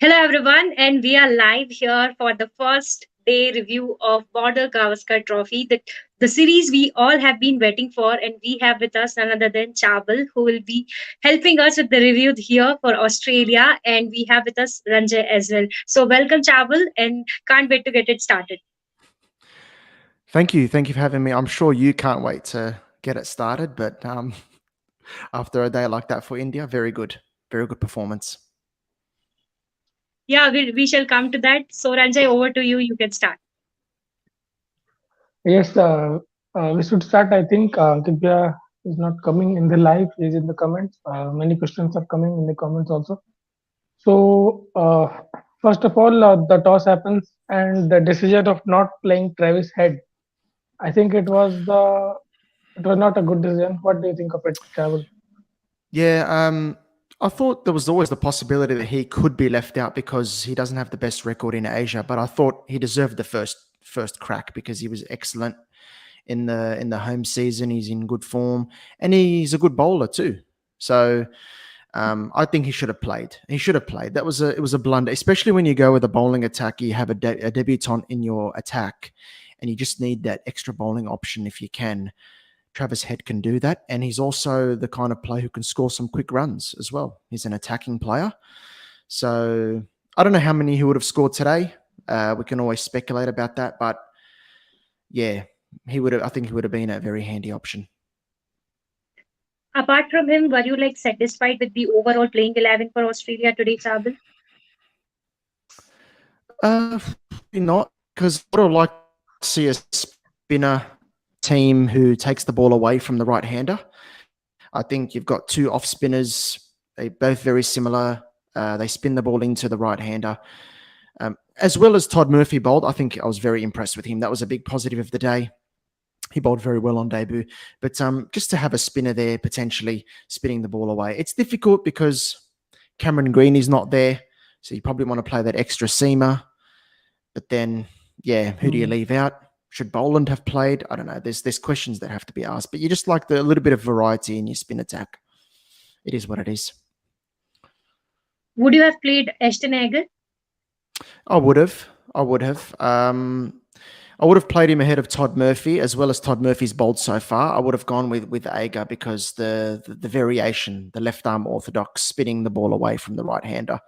Hello, everyone, and we are live here for the first day review of Border Gavaskar Trophy, the series we all have been waiting for. And we have with us none other than Charbel, who will be helping us with the review here for Australia. And we have with us Ranjay as well. So, welcome, Charbel, and can't wait to get it started. Thank you. Thank you for having me. I'm sure you can't wait to get it started, but after a day like that for India, very good. Very good performance. Yeah, we shall come to that. So, Ranjay, over to you. You can start. Yes, we should start. I think Divya is not coming in the live, is in the comments. Many questions are coming in the comments also. So, first of all, the toss happens and the decision of not playing Travis Head. I think it was not a good decision. What do you think of it, Travel? Yeah, I thought there was always the possibility that he could be left out because he doesn't have the best record in Asia, but I thought he deserved the first crack because he was excellent in the home season. He's in good form and he's a good bowler too. So I think he should have played. He should have played. It was a blunder, especially when you go with a bowling attack. You have a debutant in your attack, and you just need that extra bowling option if you can. Travis Head can do that, and he's also the kind of player who can score some quick runs as well. He's an attacking player, so I don't know how many he would have scored today. We can always speculate about that, but yeah, he would have. I think he would have been a very handy option. Apart from him, were you like satisfied with the overall playing 11 for Australia today, Charbel? Probably not, because I would like to see a spinner team who takes the ball away from the right hander. I think you've got two off spinners. They both very similar. They spin the ball into the right hander. As well as Todd Murphy bowled, I think I was very impressed with him. That was a big positive of the day. He bowled very well on debut. But just to have a spinner there potentially spinning the ball away, it's difficult because Cameron Green is not there. So you probably want to play that extra seamer. But then, yeah, who do you Hmm. leave out? Should Boland have played? I don't know. There's questions that have to be asked. But you just like the little bit of variety in your spin attack. It is what it is. Would you have played Ashton Agar? I would have. I would have. I would have played him ahead of Todd Murphy, as well as Todd Murphy's bowled so far. I would have gone with Agar because the variation, the left arm orthodox, spinning the ball away from the right hander.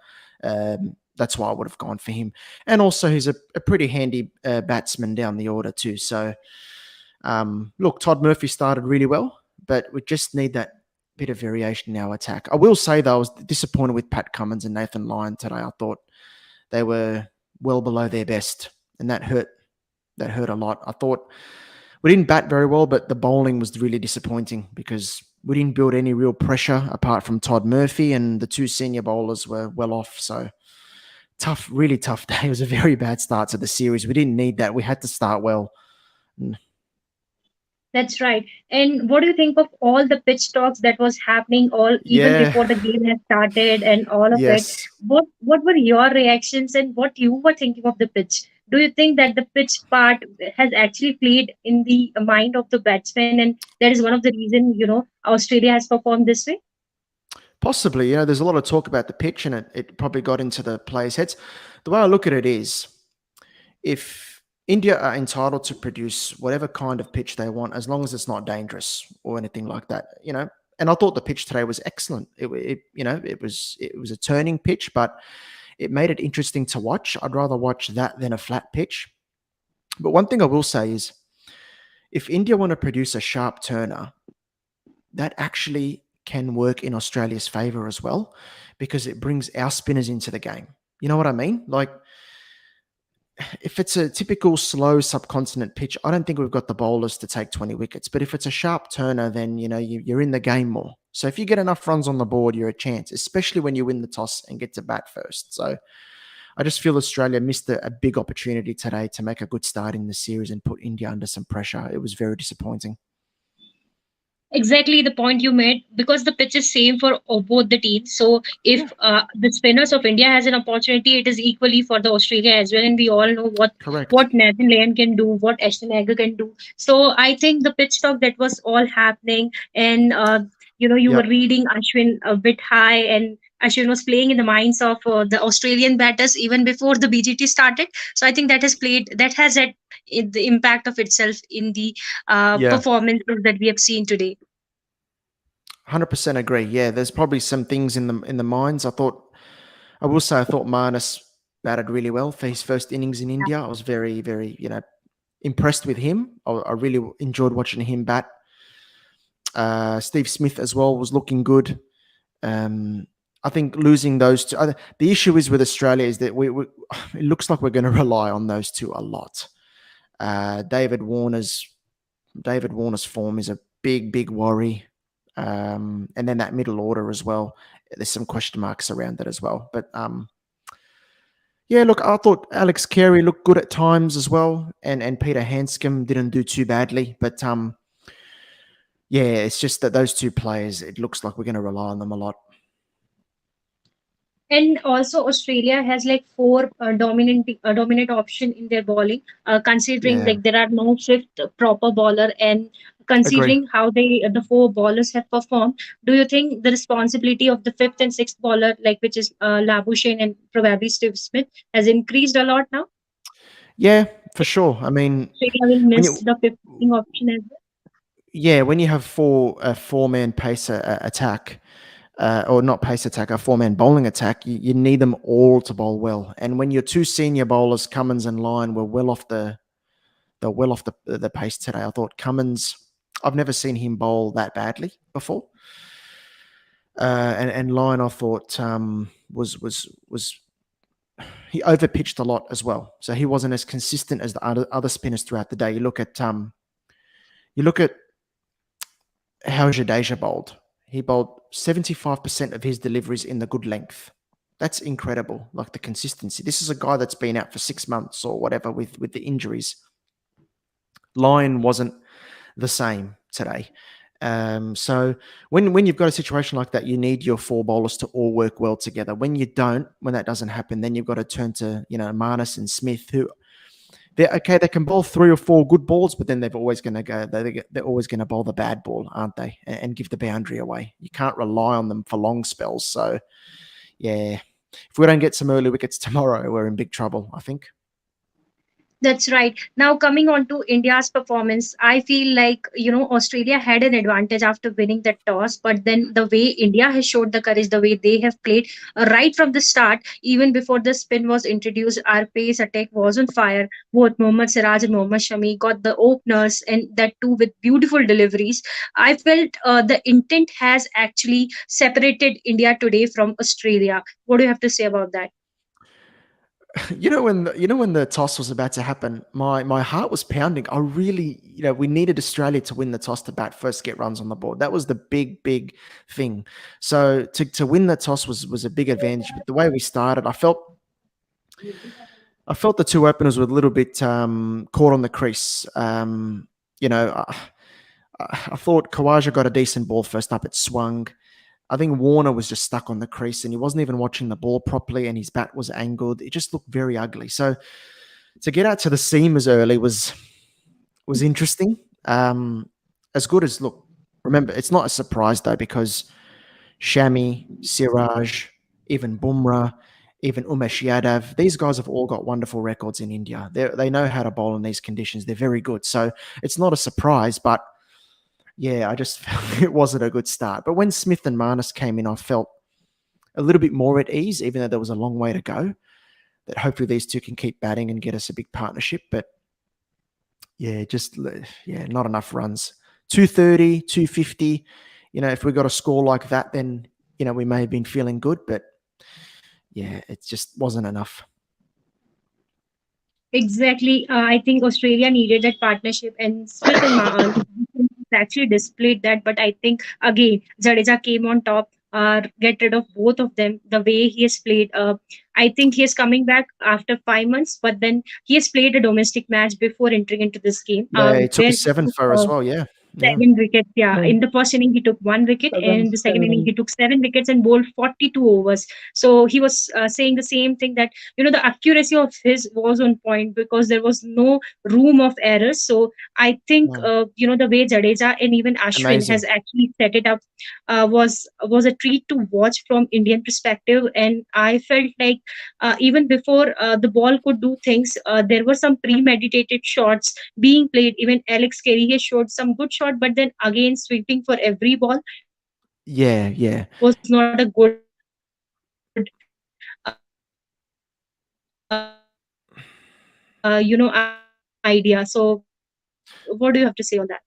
That's why I would have gone for him. And also, he's a pretty handy batsman down the order too. So, look, Todd Murphy started really well, but we just need that bit of variation in our attack. I will say though, I was disappointed with Pat Cummins and Nathan Lyon today. I thought they were well below their best, and that hurt. That hurt a lot. I thought we didn't bat very well, but the bowling was really disappointing because we didn't build any real pressure apart from Todd Murphy, and the two senior bowlers were well off. So tough, really tough day. It was a very bad start to the series. We didn't need that. We had to start well. That's right. And what do you think of all the pitch talks that was happening all even Yeah. before the game has started and all of it? Yes. What were your reactions and what you were thinking of the pitch? Do you think that the pitch part has actually played in the mind of the batsman and that is one of the reason, Australia has performed this way? Possibly. There's a lot of talk about the pitch, and it probably got into the players' heads. The way I look at it is, if India are entitled to produce whatever kind of pitch they want, as long as it's not dangerous or anything like that, And I thought the pitch today was excellent. It was a turning pitch, but it made it interesting to watch. I'd rather watch that than a flat pitch. But one thing I will say is, if India want to produce a sharp turner, that actually can work in Australia's favour as well, because it brings our spinners into the game. You know what I mean? Like, if it's a typical slow subcontinent pitch, I don't think we've got the bowlers to take 20 wickets. But if it's a sharp turner, then you're in the game more. So if you get enough runs on the board, you're a chance, especially when you win the toss and get to bat first. So I just feel Australia missed a big opportunity today to make a good start in the series and put India under some pressure. It was very disappointing. Exactly the point you made because the pitch is same for both the teams. So if Yeah, the spinners of India has an opportunity, it is equally for the Australia as well. And we all know correct. what Nathan Lyon can do, what Ashton Agar can do. So I think the pitch talk that was all happening, and you were Yep. reading Ashwin a bit high, and Ashwin was playing in the minds of the Australian batters even before the BGT started. So I think that has had the impact of itself in the Yeah, performances that we have seen today. 100% agree. Yeah, there's probably some things in the minds. I will say I thought Marnus batted really well for his first innings in India. I was very, very, impressed with him. I really enjoyed watching him bat. Steve Smith as well was looking good. Um, I think losing those two. The issue is with Australia is that we it looks like we're going to rely on those two a lot. Uh, David Warner's David Warner's form is a big, big worry. And then that middle order as well. There's some question marks around it as well. But yeah, look, I thought Alex Carey looked good at times as well, and Peter Hanscom didn't do too badly. But yeah, it's just that those two players, it looks like we're going to rely on them a lot. And also Australia has like four dominant option in their bowling, considering Yeah, like there are no fifth proper bowler, and agree. considering how the four bowlers have performed. Do you think the responsibility of the fifth and sixth bowler, like which is Labuschagne and probably Steve Smith, has increased a lot now? Yeah, for sure. I mean, Australia will when miss you the fifth batting option as well. yeah, when you have four-man pace attack, or not pace attack, a four-man bowling attack, you need them all to bowl well. And when your two senior bowlers, Cummins and Lyon, were well off the pace today. I thought Cummins, I've never seen him bowl that badly before. And Lyon, I thought was he overpitched a lot as well, so he wasn't as consistent as the other spinners throughout the day. You look at how Jadeja bowled. He bowled 75% of his deliveries in the good length. That's incredible. Like the consistency. This is a guy that's been out for 6 months or whatever with the injuries. Lyon wasn't the same today. So when you've got a situation like that, you need your four bowlers to all work well together. When you don't, when that doesn't happen, then you've got to turn to Marnus and Smith, who they're okay. They can bowl three or four good balls, but then they're always going to go. They're always going to bowl the bad ball, aren't they? And give the boundary away. You can't rely on them for long spells. So yeah, if we don't get some early wickets tomorrow, we're in big trouble, I think. That's right. Now, coming on to India's performance, I feel like, Australia had an advantage after winning that toss. But then the way India has showed the courage, the way they have played right from the start, even before the spin was introduced, our pace attack was on fire. Both Mohammad Siraj and Mohammad Shami got the openers, and that too with beautiful deliveries. I felt the intent has actually separated India today from Australia. What do you have to say about that? When the toss was about to happen, my heart was pounding. I really, we needed Australia to win the toss to bat first, get runs on the board. That was the big thing. So to win the toss was a big advantage. But the way we started, I felt the two openers were a little bit caught on the crease. You know, I, I thought Kawaja got a decent ball first up. It swung. I think Warner was just stuck on the crease and he wasn't even watching the ball properly and his bat was angled. It just looked very ugly. So to get out to the seamers early was interesting. As good as look, remember, it's not a surprise though because Shami, Siraj, even Bumrah, even Umesh Yadav, these guys have all got wonderful records in India. They know how to bowl in these conditions. They're very good. So it's not a surprise, but yeah, I just felt it wasn't a good start. But when Smith and Marnus came in, I felt a little bit more at ease, even though there was a long way to go. That hopefully these two can keep batting and get us a big partnership. But yeah, not enough runs. 230, 250. If we got a score like that, then we may have been feeling good. But yeah, it just wasn't enough. Exactly. I think Australia needed that partnership, and Smith and actually displayed that. But I think again, Jadeja came on top. Get rid of both of them. The way he has played, I think he is coming back after 5 months. But then he has played a domestic match before entering into this game. Yeah, he took a Where seven for as well. Yeah. Yeah. 7 wickets, yeah. Right. In the first inning, he took 1 wicket. In Seven, the second seven inning, he runs. took 7 wickets and bowled 42 overs. So he was saying the same thing, that the accuracy of his was on point because there was no room of errors. So I think Mm. the way Jadeja and even Ashwin has Amazing. actually set it up was a treat to watch from Indian perspective. And I felt like even before the ball could do things, there were some premeditated shots being played. Even Alex Carey has showed some good shot, but then again sweeping for every ball was not a good Yeah. idea. So what do you have to say on that?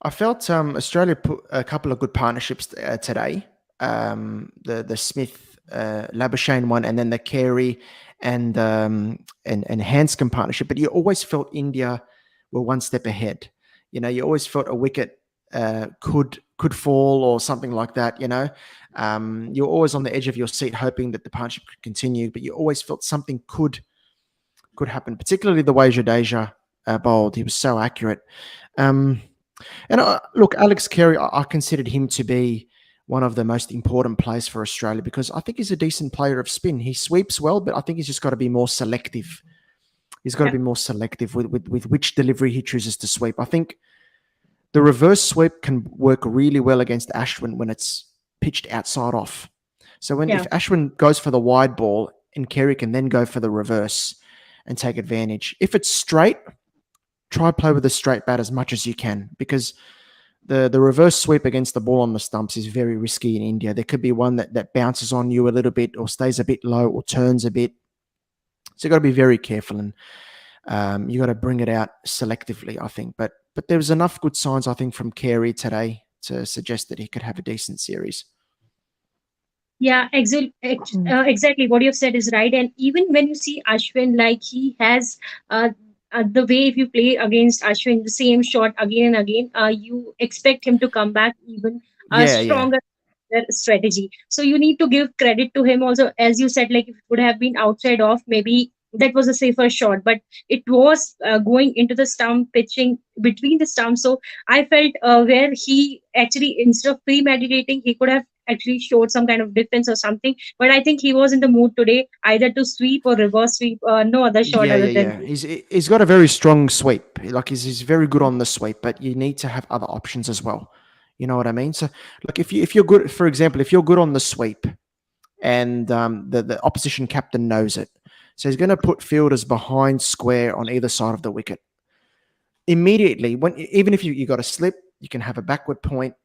I felt Australia put a couple of good partnerships today. The Smith Labuschagne one, and then the Carey and Hanscom partnership. But you always felt India were one step ahead. You always felt a wicket could fall or something like that. You're always on the edge of your seat, hoping that the partnership could continue. But you always felt something could happen, particularly the way Jadeja bowled. He was so accurate. Um, and look, Alex Carey, I considered him to be one of the most important players for Australia because I think he's a decent player of spin. He sweeps well, but I think he's just got to be more selective. He's got to Yeah, be more selective with which delivery he chooses to sweep. I think the reverse sweep can work really well against Ashwin when it's pitched outside off. So if yeah. Ashwin goes for the wide ball and Carey can then go for the reverse and take advantage. If it's straight, try play with a straight bat as much as you can because the reverse sweep against the ball on the stumps is very risky in India. There could be one that bounces on you a little bit or stays a bit low or turns a bit. So you've got to be very careful and you got to bring it out selectively, I think. But there was enough good signs, I think, from Carey today to suggest that he could have a decent series. Yeah, Mm. exactly. What you've said is right. And even when you see Ashwin, like he has uh, the way, if you play against Ashwin, the same shot again and again, you expect him to come back even Yeah, yeah. stronger their strategy. So you need to give credit to him also, as you said, like if it would have been outside off, maybe that was a safer shot, but it was going into the stump, pitching between the stumps. So I felt where he actually, instead of premeditating, he could have actually showed some kind of defense or something. But I think he was in the mood today, either to sweep or reverse sweep, no other shot Yeah, other yeah, than yeah. this. He's got a very strong sweep. Like he's very good on the sweep, but you need to have other options as well. You know what I mean? So, like if you're good, for example, if you're good on the sweep, and the opposition captain knows it. So he's going to put fielders behind square on either side of the wicket. Immediately, even if you got a slip, you can have a backward point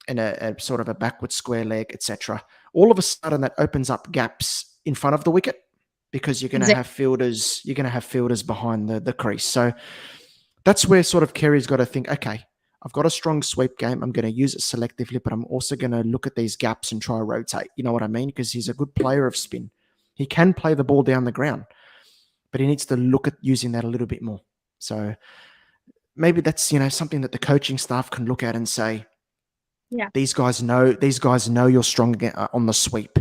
and a sort of a backward square leg, etc. All of a sudden, that opens up gaps in front of the wicket because you're going to Exactly. have fielders. You're going to have fielders behind the crease. So that's where sort of Kerry's got to think, okay, I've got a strong sweep game. I'm going to use it selectively, but I'm also going to look at these gaps and try to rotate. You know what I mean? Because he's a good player of spin. He can play the ball down the ground, but he needs to look at using that a little bit more. So maybe that's something that the coaching staff can look at and say, Yeah. these guys know you're strong on the sweep.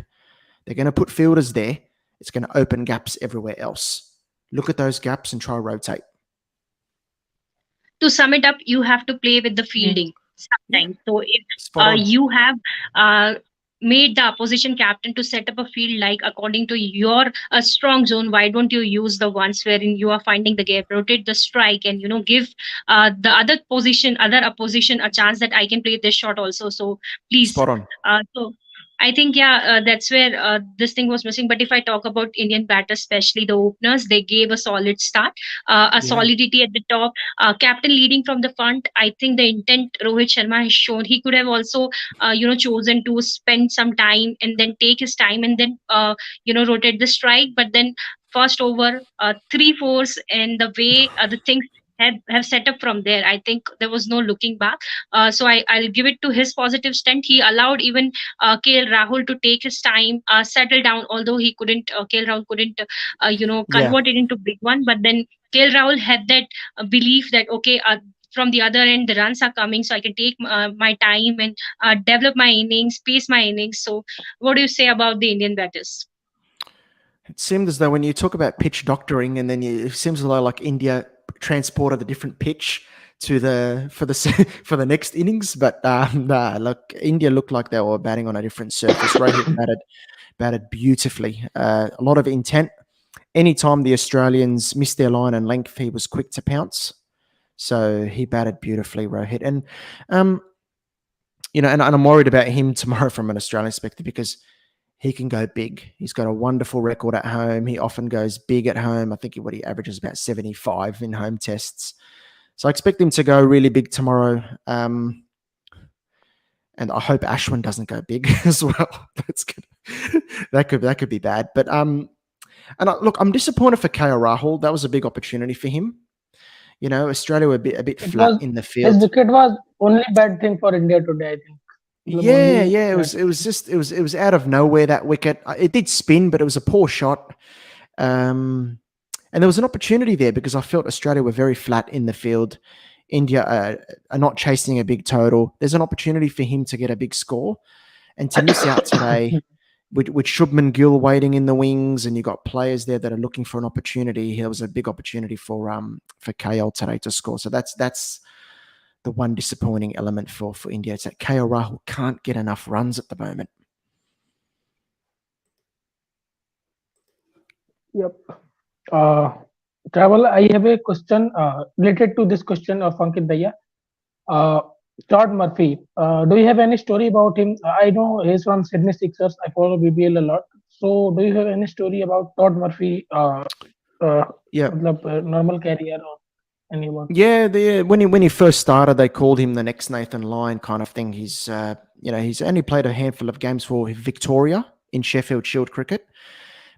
They're going to put fielders there. It's going to open gaps everywhere else. Look at those gaps and try to rotate. To sum it up, you have to play with the Mm. fielding Yeah, sometimes. So if spot on. you have uh, made the opposition captain to set up a field like according to your strong zone, why don't you use the ones wherein you are finding the gap, rotate the strike, and give the other opposition a chance that I can play this shot also. So please, Spot on. so I think, yeah, that's where this thing was missing. But if I talk about Indian batters, especially the openers, they gave a solid start, a Yeah. solidity at the top, captain leading from the front. I think the intent Rohit Sharma has shown, he could have also chosen to spend some time and then take his time and then rotate the strike. But then first over, three fours, and the way the things have set up from there, I think there was no looking back. So I'll give it to his positive stand. He allowed even KL Rahul to take his time, settle down, although he couldn't, KL Rahul couldn't, Yeah. convert it into big one. But then KL Rahul had that belief that, okay, from the other end, the runs are coming, so I can take my time and develop my innings, pace my innings. So, what do you say about the Indian batters? It seemed as though when you talk about pitch doctoring, and then it seems as though like India transported a different pitch to the for the for the next innings. But nah, look, India looked like they were batting on a different surface. Rohit batted beautifully. A lot of intent. Anytime the Australians missed their line and length, he was quick to pounce. So he batted beautifully, Rohit. And um, and I'm worried about him tomorrow from an Australian perspective because he can go big. He's got a wonderful record at home. He often goes big at home. I think he averages about 75 in home tests. So I expect him to go really big tomorrow. And I hope Ashwin doesn't go big as well. That's good. That could be bad. But look, I'm disappointed for KL Rahul. That was a big opportunity for him. Australia were a bit It flat was in the his field. wicket was only bad thing for India today. I think. मतलब Yeah, only yeah. It that. was. It was just. It was out of nowhere, that wicket. It did spin, but it was a poor shot. Um, and there was an opportunity there because I felt Australia were very flat in the field. India are not chasing a big total. There's an opportunity for him to get a big score, and to miss out today with Shubman Gill waiting in the wings, and you got players there that are looking for an opportunity. There was a big opportunity for KL today to score. So that's the one disappointing element for India. It's that KL Rahul can't get enough runs at the moment. Yep. Uh, Travel. I have a question related to this question of Ankit Daya. Uh, Todd Murphy. Do you have any story about him? I know he's from Sydney Sixers. I follow BBL a lot. So, do you have any story about Todd Murphy? Uh, Yeah. normal career or anyone? Yeah, when he first started, they called him the next Nathan Lyon kind of thing. He's only played a handful of games for Victoria in Sheffield Shield cricket,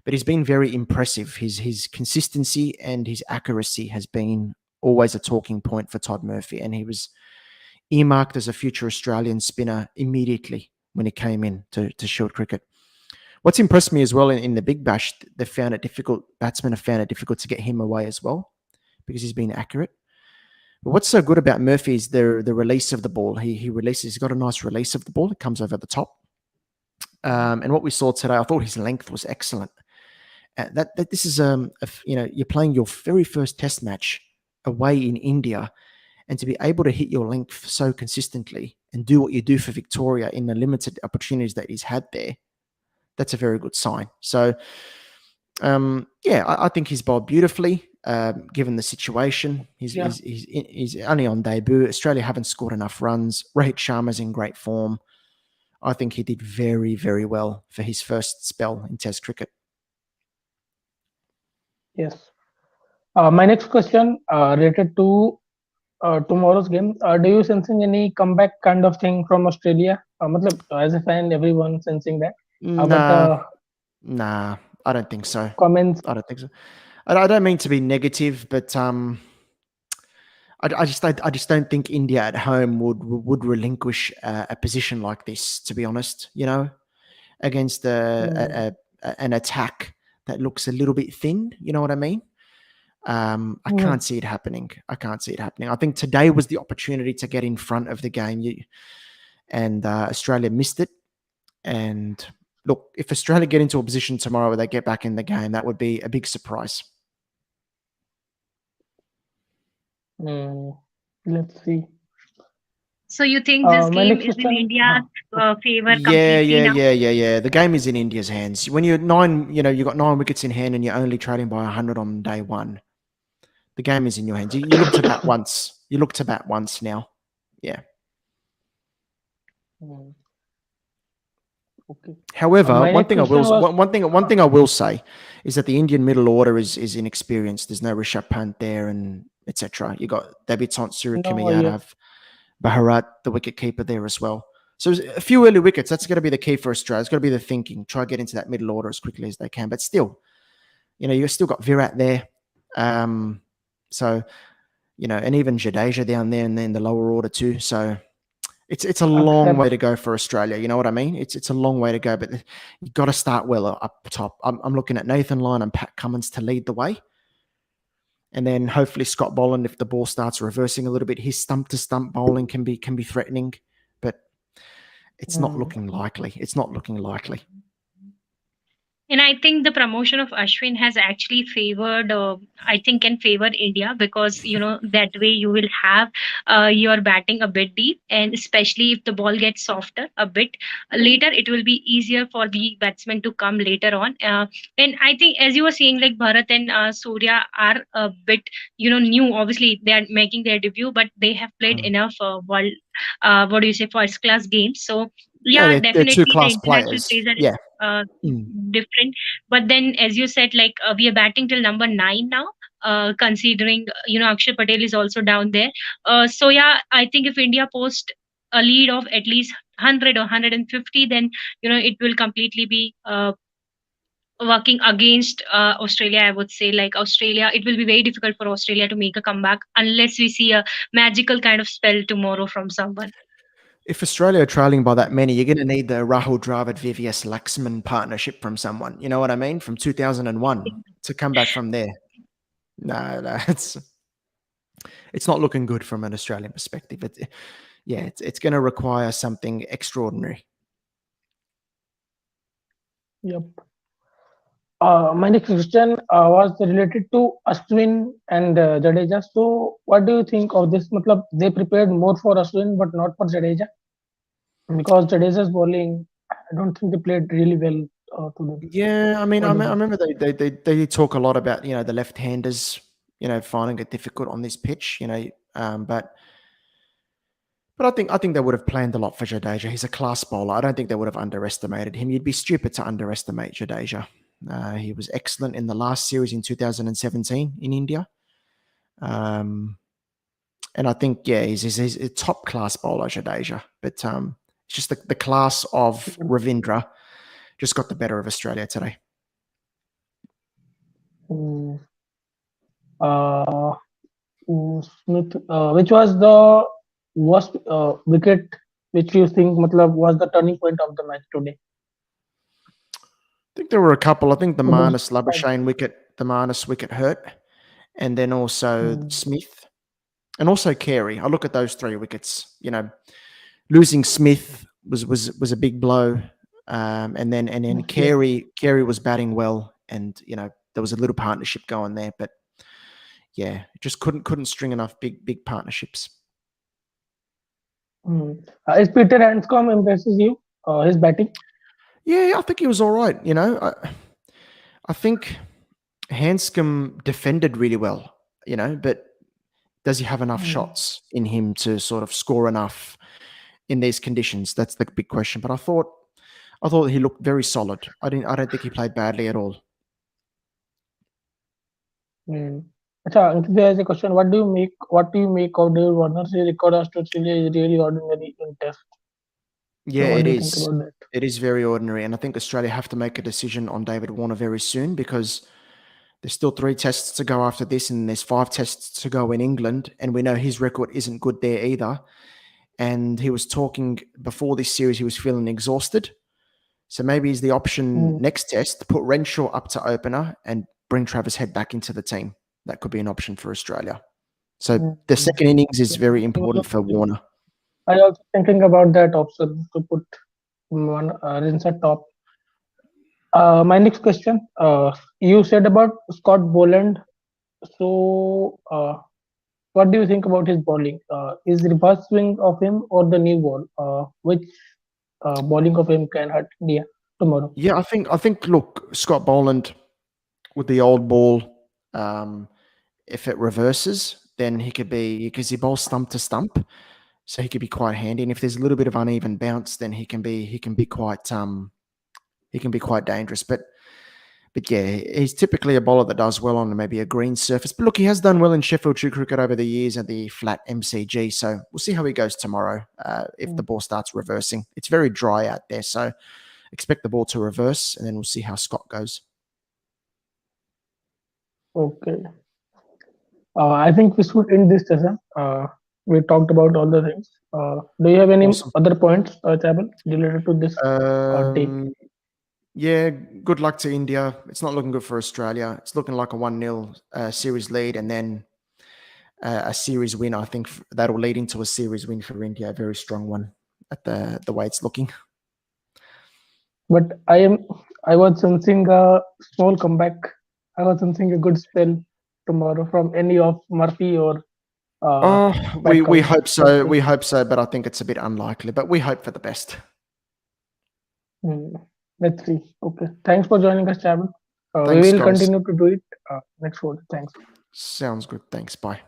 but he's been very impressive. His consistency and his accuracy has been always a talking point for Todd Murphy, and he was earmarked as a future Australian spinner immediately when he came in to Shield cricket. What's impressed me as well in the Big Bash, batsmen have found it difficult to get him away as well because he's been accurate. But what's so good about Murphy is the release of the ball. He's got a nice release of the ball. It comes over the top. And what we saw today, I thought his length was excellent. That this is you're playing your very first Test match away in India, and to be able to hit your length so consistently and do what you do for Victoria in the limited opportunities that he's had there, that's a very good sign. So, I think he's bowled beautifully. Given the situation, Yeah. he's only on debut. Australia haven't scored enough runs. Rohit Sharma's in great form. I think he did very, very well for his first spell in Test cricket. Yes. My next question related to tomorrow's game. Do you sensing any comeback kind of thing from Australia? Matlab, as a fan, everyone sensing that. But Nah, nah, I don't think so. comments. I don't think so. I don't mean to be negative, but I just don't think India at home would relinquish a position like this. To be honest, against Hmm, an attack that looks a little bit thin. You know what I mean? I hmm, can't see it happening. I can't see it happening. I think today was the opportunity to get in front of the game, and Australia missed it. And look, if Australia get into a position tomorrow where they get back in the game, that would be a big surprise. hmm. Let's see. So you think this My game next is in question. India's Okay. favor Yeah, completely yeah, now? yeah, yeah, yeah. The game is in India's hands. When you're nine, you got 9 wickets in hand and you're only trading by 100 on day one. The game is in your hands. You look to bat once. You look to bat once now. Yeah. Hmm, okay. However, My next question was. one thing I will say is that the Indian middle order is inexperienced. There's no Rishabh Pant there, and etc. You got debutant Suryakumar No, yes. Yadav, Bharat, the wicket keeper there as well. So a few early wickets. That's going to be the key for Australia. It's got to be the thinking. Try to get into that middle order as quickly as they can. But still, you've still got Virat there. Um, so and even Jadeja down there, and then the lower order too. So it's a long way Except. to go for Australia. You know what I mean? It's a long way to go, but you've got to start well up top. I'm looking at Nathan Lyon and Pat Cummins to lead the way. And then hopefully Scott Boland, if the ball starts reversing a little bit, his stump to stump bowling can be threatening. But it's not Hmm, looking likely. It's not looking likely. And I think the promotion of Ashwin has actually favored, I think, can favor India because, that way you will have your batting a bit deep. And especially if the ball gets softer a bit later, it will be easier for the batsmen to come later on. And I think, as you were saying, like Bharat and Surya are a bit, new. Obviously, they are making their debut, but they have played Mm. enough what do you say, first class games. So, Yeah, yeah, they're two definitely the class international players. pressure is Yeah. Mm. different. But then, as you said, like we are batting till number 9 now. Considering Akshay Patel is also down there. So yeah, I think if India post a lead of at least 100 or 150, then it will completely be working against Australia. I would say, like Australia, it will be very difficult for Australia to make a comeback unless we see a magical kind of spell tomorrow from someone. If Australia are trailing by that many, you're going to need the Rahul Dravid Vivius Laxman partnership from someone. You know what I mean? From 2001 to come back from there. No, no, it's not looking good from an Australian perspective. Yeah, it's going to require something extraordinary. Yep. My next question was related to Ashwin and Jadeja. So, what do you think of this? Matlab, they prepared more for Ashwin, but not for Jadeja, because Jadeja's bowling, I don't think they played really well today. Yeah, I mean, What do you I think? remember they talk a lot about the left-handers finding it difficult on this pitch. But I think they would have planned a lot for Jadeja. He's a class bowler. I don't think they would have underestimated him. You'd be stupid to underestimate Jadeja. He was excellent in the last series in 2017 in India. Um, and I think, yeah, he's a top class bowler, Jadeja. But it's just the class of Ravindra just got the better of Australia today. Mm, uh, Smith, which was the worst wicket which you think matlab, was the turning point of the match today? I think there were a couple. I think the The most. Marnus Labuschagne wicket, the Marnus wicket hurt. And then also Mm, Smith and also Carey. I look at those three wickets. Losing Smith was a big blow, and then yeah. Carey was batting well, and there was a little partnership going there, but yeah, just couldn't string enough big partnerships. Mm. Is Peter Hanscom impresses you? His batting? Yeah, I think he was all right. I think Hanscom defended really well. But does he have enough Mm, shots in him to sort of score enough in these conditions? That's the big question. But I thought he looked very solid. I don't think he played badly at all. mm. Acha, Ankit, there is a question. What do you make of David Warner's record as to Australia is really ordinary in test? Yeah, So what it do you think is. about that? It is very ordinary, and I think Australia have to make a decision on David Warner very soon because there's still 3 tests to go after this, and there's 5 tests to go in England, and we know his record isn't good there either. And he was talking before this series, he was feeling exhausted. So maybe is the option Mm, next test put Renshaw up to opener and bring Travis Head back into the team. That could be an option for Australia. So mm, the mm. second innings is Yeah, very important for Warner. I also thinking about that option to put one Rince at top. My next question. You said about Scott Boland. So, what do you think about his bowling? Is reverse swing of him or the new ball? Which bowling of him can hurt India tomorrow? Yeah, I think look, Scott Boland with the old ball, if it reverses, then he could be because he bowls stump to stump, so he could be quite handy. And if there's a little bit of uneven bounce, then he can be quite dangerous. But yeah, he's typically a bowler that does well on maybe a green surface. But look, he has done well in Sheffield Shield cricket over the years at the flat MCG. So we'll see how he goes tomorrow. If the Mm, ball starts reversing, it's very dry out there, so expect the ball to reverse, and then we'll see how Scott goes. okay. I think we should end this session. We talked about all the things. Do you have any Awesome. other points, Charbel, related to this day? Um, yeah, good luck to India. It's not looking good for Australia. It's looking like a 1-0 series lead, and then a series win. I think that'll lead into a series win for India, a very strong one at the way it's looking. But I was sensing a small comeback. I was sensing a good spell tomorrow from any of Murphy or Oh, Pat we Cummins. hope Let's so. see. We hope so, but I think it's a bit unlikely. But we hope for the best. Hmm. Let's see. Okay. Thanks for joining us, Charbel. We Thanks, will guys. continue to do it next week. Thanks. Sounds good. Thanks. Bye.